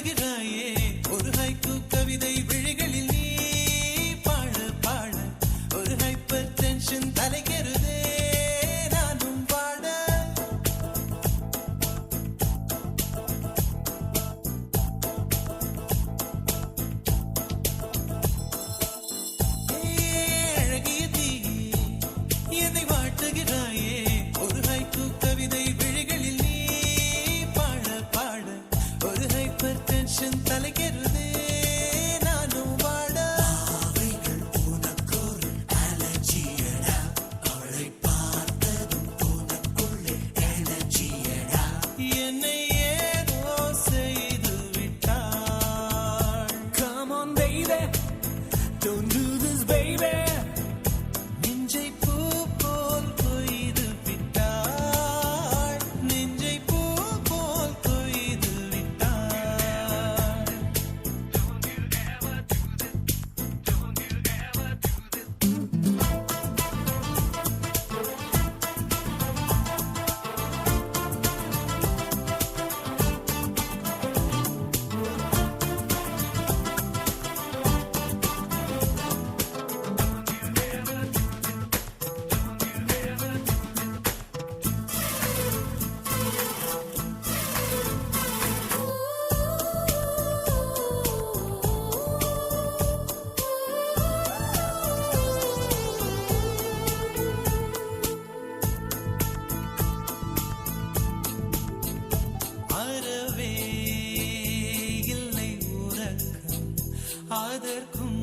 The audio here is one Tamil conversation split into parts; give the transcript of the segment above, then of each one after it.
வாட்டுகிறாயே ஒரு ஹைக்கூ கவிதை விழிகளில் நீ பாட பாட ஒரு ஹைப்பர் டென்ஷன் தலைகருதே நானும் பாட அழகிய தீயே என்னை வாட்டுகிறாயே ஒரு ஹைக்கூ கவிதை விழிகளில் நீ பாட பாட ஒரு ஹைப்பர் டென்ஷன் தலைகருதே நானும் பாட அவைகள் உனக்கொரு அலர்ஜியடா அவளை பார்த்ததும் உனக்குள்ளே எனர்ஜியடா என்னை ஏதோ செய்து விட்டாள். Come on baby, don't do this baby. நெஞ்சை பூ போல் கொய்து விட்டாள். நெஞ்சை பூ போல் கொய்து விட்டாள். அறவே இல்லை உறக்கம் அதற்கும்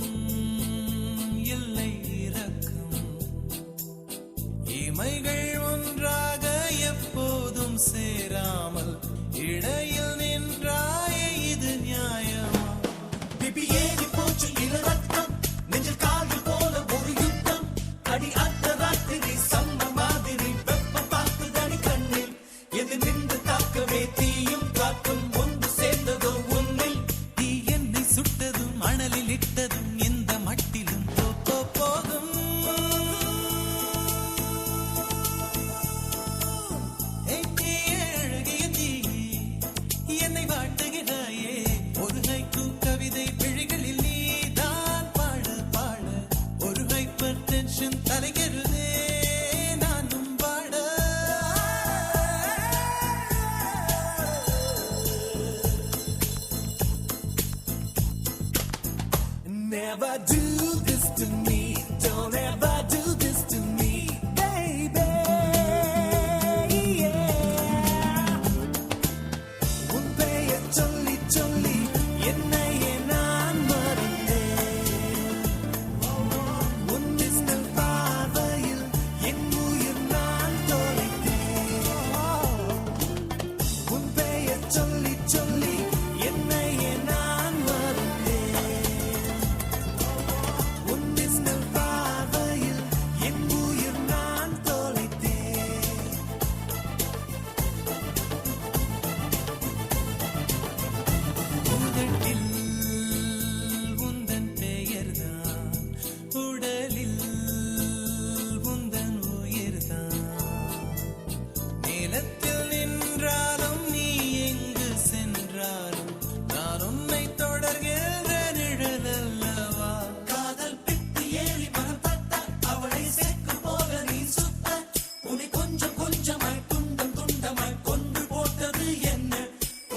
இல்லை இரக்கம் இமைகள் ஒன்றாக எப்போதும் சேராமல் இடையில் நின்றாய இது நியாயமா பிபி ஏறி போச்சு இளரத்தம் நெஞ்சில் கால்கள் போல ஒரு யுத்தம் அடி அந்த ராத்திரி சம்ம மாதிரி வெப்பம் பார்த்துதடி கண்ணில் எது நின்று தாக்கவே தீயும் காற்றும் ஒன்று சேர்ந்ததோ உன்னில் தீ என்னை சுட்டதும் அனலில் இட்டதும் இந்த மட்டிலும் போகும் தீயே அழகிய தீயே என்னை வாட்டுகிறாயே ஒரு ஹைக்கூ கவிதை விழிகளில் நீ தான் பாட பாட ஒரு ஹைப்பர் டென்ஷன் தலைகருதே நானும் பாட Never do this to me, don't ever do this to me, baby. Yeah. உன் பெயர் சொல்லி சொல்லி என்னையே நான் மறந்தேன். உன் மின்னல் பார்வையில் என் உயிர் நான் தொலைத்தேன். உன் பெயர் சொல்லி சொல்லி என்னையே நான் மறந்தேன். உன் மின்னல் பார்வையில் என் உயிர் நான் தொலைத்தேன். உதட்டில் உந்தன் பெயர்தான் உடலில் உந்தன் உயிர்தான் நிலத்தில் நின்றாலும் நீ எங்கு சென்றாலும் நான் உன்னை தொடர்கின்ற நிழலல்லவா காதல் பித்து ஏறி மனம் தட்ட அவளை சேர்க்கும் போல நீ சுத்த உன்னை கொஞ்சம் கொஞ்சமாய் துண்டம் துண்டமாய் கொன்று போட்டது என்ன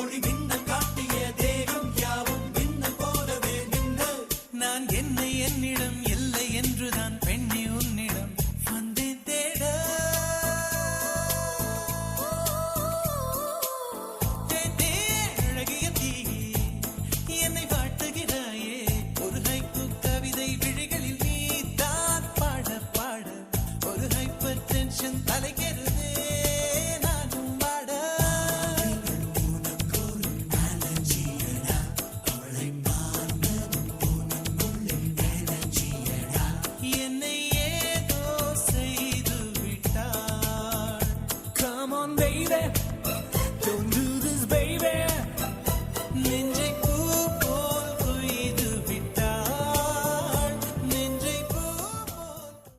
ஒளி மின்னல் காட்டிய தேகம் யாவும் மின்னல் போலவே நின்று நான் என்னை என்னிடம் இல்லை என்றுதான் பெண்ணே உன்னிடம் வந்தேன் தேட அழகிய தீயே என்னை வாட்டுகிறாயே ஒரு ஹைக்கூ கவிதை விழிகளில் நீ தான் பாட பாட ஒரு ஹைப்பர் டென்ஷன் தலைகருதே நானும் பாட என்னை ஏதோ செய்து விட்டாள். Come on baby,